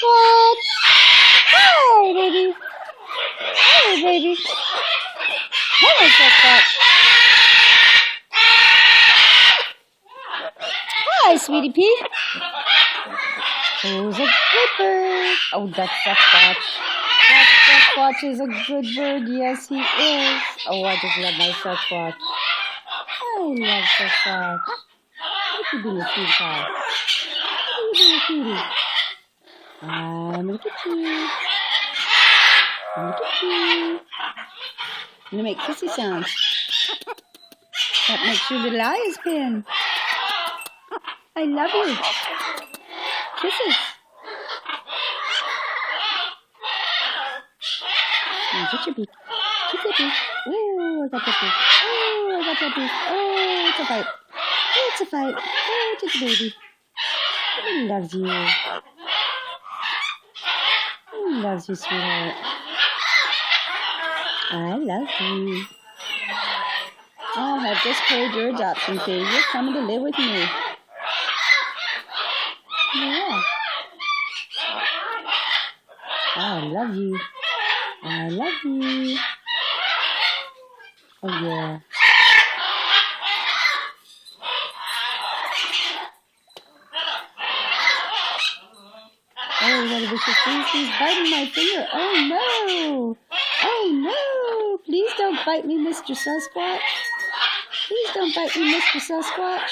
Sasquatch! Hi, baby! Hey, baby! Hello, Sasquatch! Hi, sweetie pea! Who's a good bird? Oh, that's Sasquatch. That Sasquatch is a good bird. Yes, he is. Oh, I just love my Sasquatch. I love Sasquatch. Look at you being a cutie pie. Look at you being a cutie. I'm gonna get you. I'm gonna get you. I'm gonna make kissy sounds. That makes your little eyes pin. I love you. Kisses. Get your beak. Get your beak. Ooh, I got that beak. Ooh, I got that beak. Oh, it's a fight. It's a fight. Oh, it's a baby. He loves you. He loves you, sweetheart. I love you. I have just paid your adoption fee. You're coming to live with me. Yeah. I love you. I love you. Oh, yeah. Oh, what a vicious beast. He's biting my finger. Oh, no. Oh, no. Please don't bite me, Mr. Sasquatch. Please don't bite me, Mr. Sasquatch.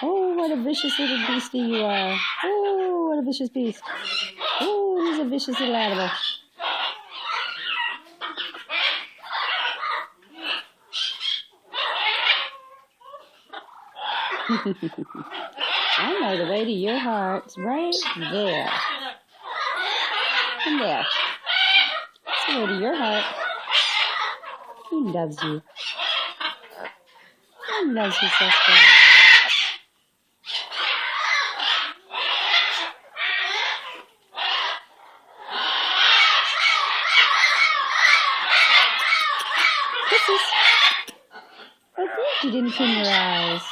Oh, what a vicious little beastie you are. Oh, what a vicious beast. Oh, he's a vicious little animal. I know the way to your heart. It's right there. And there. It's the way to your heart. He loves you. He loves you, Sasquatch. Kisses. I think you didn't pin your eyes.